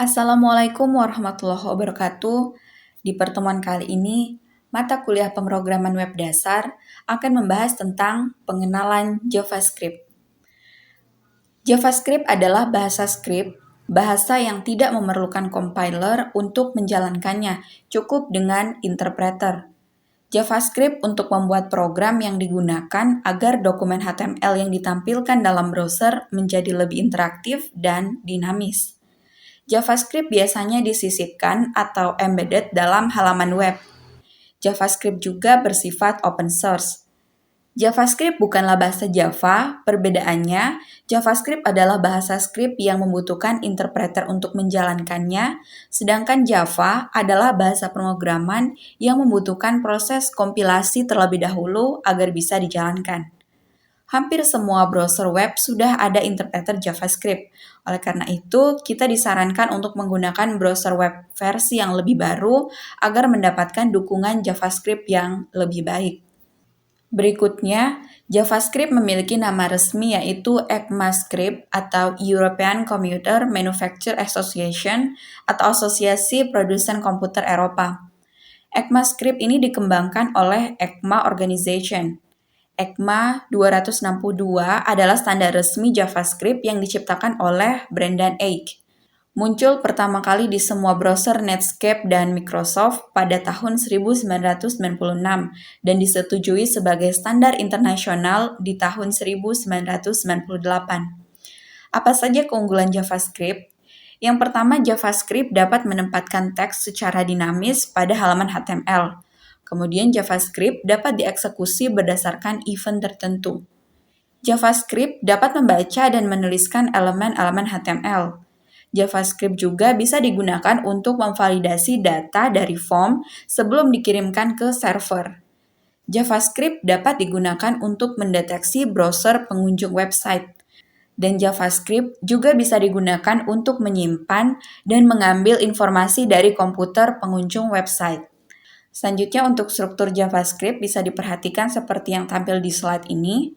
Assalamualaikum warahmatullahi wabarakatuh. Di pertemuan kali ini, mata kuliah pemrograman web dasar akan membahas tentang pengenalan JavaScript. JavaScript adalah bahasa script, bahasa yang tidak memerlukan compiler untuk menjalankannya, cukup dengan interpreter. JavaScript untuk membuat program yang digunakan agar dokumen HTML yang ditampilkan dalam browser menjadi lebih interaktif dan dinamis. JavaScript biasanya disisipkan atau embedded dalam halaman web. JavaScript juga bersifat open source. JavaScript bukanlah bahasa Java, perbedaannya, JavaScript adalah bahasa script yang membutuhkan interpreter untuk menjalankannya, sedangkan Java adalah bahasa pemrograman yang membutuhkan proses kompilasi terlebih dahulu agar bisa dijalankan. Hampir semua browser web sudah ada interpreter JavaScript. Oleh karena itu, kita disarankan untuk menggunakan browser web versi yang lebih baru agar mendapatkan dukungan JavaScript yang lebih baik. Berikutnya, JavaScript memiliki nama resmi yaitu ECMAScript atau European Computer Manufacturers Association atau Asosiasi Produsen Komputer Eropa. ECMAScript ini dikembangkan oleh ECMA Organization. ECMA 262 adalah standar resmi JavaScript yang diciptakan oleh Brendan Eich. Muncul pertama kali di semua browser Netscape dan Microsoft pada tahun 1996 dan disetujui sebagai standar internasional di tahun 1998. Apa saja keunggulan JavaScript? Yang pertama, JavaScript dapat menempatkan teks secara dinamis pada halaman HTML. Kemudian JavaScript dapat dieksekusi berdasarkan event tertentu. JavaScript dapat membaca dan menuliskan elemen-elemen HTML. JavaScript juga bisa digunakan untuk memvalidasi data dari form sebelum dikirimkan ke server. JavaScript dapat digunakan untuk mendeteksi browser pengunjung website. Dan JavaScript juga bisa digunakan untuk menyimpan dan mengambil informasi dari komputer pengunjung website. Selanjutnya untuk struktur JavaScript bisa diperhatikan seperti yang tampil di slide ini.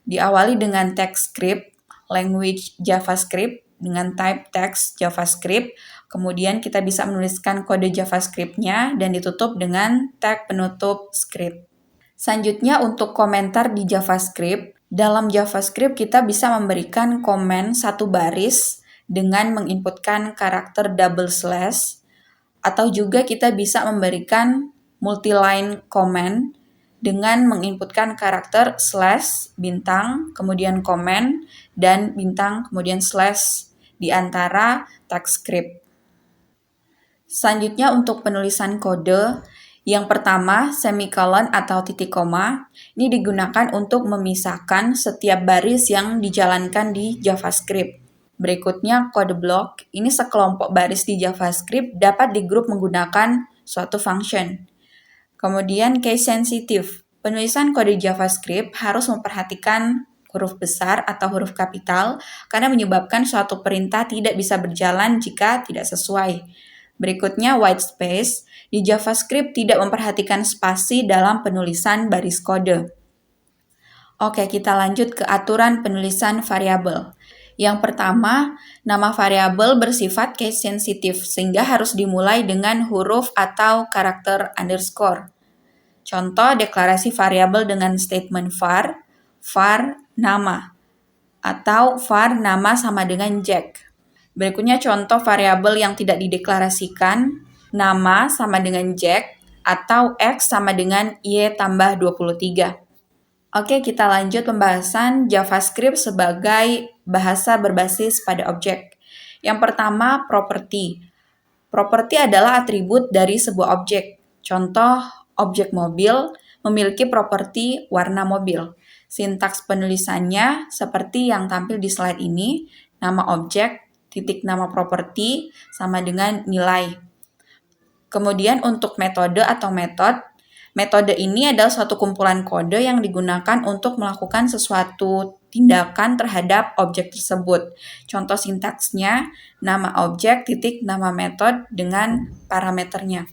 Diawali dengan text script, language JavaScript, dengan type text JavaScript. Kemudian kita bisa menuliskan kode JavaScript-nya dan ditutup dengan tag penutup script. Selanjutnya untuk komentar di JavaScript. Dalam JavaScript kita bisa memberikan komen satu baris dengan menginputkan karakter double slash, atau juga kita bisa memberikan multi-line comment dengan menginputkan karakter slash, bintang, kemudian comment, dan bintang, kemudian slash di antara teks script. Selanjutnya untuk penulisan kode, yang pertama semikolon atau titik koma, ini digunakan untuk memisahkan setiap baris yang dijalankan di JavaScript. Berikutnya kode blok, ini sekelompok baris di JavaScript dapat digrup menggunakan suatu function. Kemudian case sensitive, penulisan kode JavaScript harus memperhatikan huruf besar atau huruf kapital karena menyebabkan suatu perintah tidak bisa berjalan jika tidak sesuai. Berikutnya white space, di JavaScript tidak memperhatikan spasi dalam penulisan baris kode. Oke, kita lanjut ke aturan penulisan variabel. Yang pertama, nama variabel bersifat case sensitive sehingga harus dimulai dengan huruf atau karakter underscore. Contoh deklarasi variabel dengan statement var nama, atau var nama sama dengan Jack. Berikutnya contoh variabel yang tidak dideklarasikan, nama sama dengan Jack, atau X sama dengan Y tambah 23. Oke, kita lanjut pembahasan JavaScript sebagai bahasa berbasis pada objek. Yang pertama, property. Property adalah atribut dari sebuah objek. Contoh, objek mobil memiliki properti warna mobil. Sintaks penulisannya seperti yang tampil di slide ini, nama objek, titik nama properti, sama dengan nilai. Kemudian untuk metode atau metode ini adalah suatu kumpulan kode yang digunakan untuk melakukan sesuatu tindakan terhadap objek tersebut. Contoh sintaksnya, nama objek titik nama metode dengan parameternya.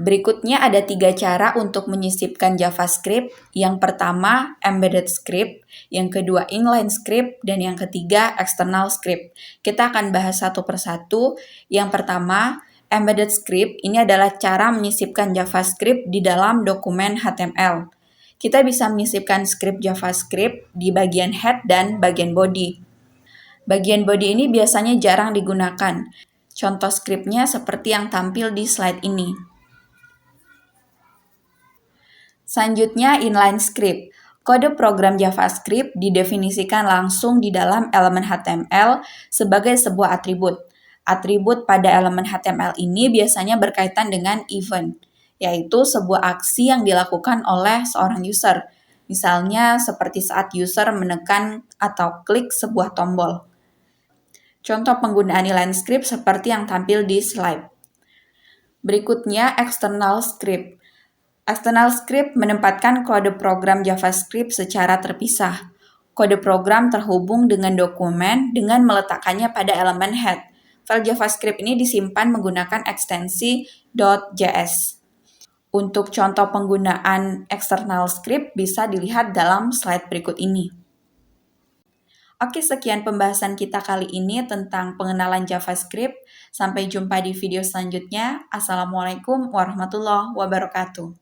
Berikutnya ada 3 cara untuk menyisipkan JavaScript. Yang pertama, embedded script, yang kedua inline script, dan yang ketiga external script. Kita akan bahas satu persatu. Yang pertama, embedded script ini adalah cara menyisipkan JavaScript di dalam dokumen HTML. Kita bisa menyisipkan script JavaScript di bagian head dan bagian body. Bagian body ini biasanya jarang digunakan. Contoh scriptnya seperti yang tampil di slide ini. Selanjutnya, inline script. Kode program JavaScript didefinisikan langsung di dalam elemen HTML sebagai sebuah atribut. Atribut pada elemen HTML ini biasanya berkaitan dengan event, yaitu sebuah aksi yang dilakukan oleh seorang user. Misalnya seperti saat user menekan atau klik sebuah tombol. Contoh penggunaan inline script seperti yang tampil di slide. Berikutnya, external script. External script menempatkan kode program JavaScript secara terpisah. Kode program terhubung dengan dokumen dengan meletakkannya pada elemen head. File JavaScript ini disimpan menggunakan ekstensi .js. Untuk contoh penggunaan external script bisa dilihat dalam slide berikut ini. Oke, sekian pembahasan kita kali ini tentang pengenalan JavaScript. Sampai jumpa di video selanjutnya. Assalamualaikum warahmatullahi wabarakatuh.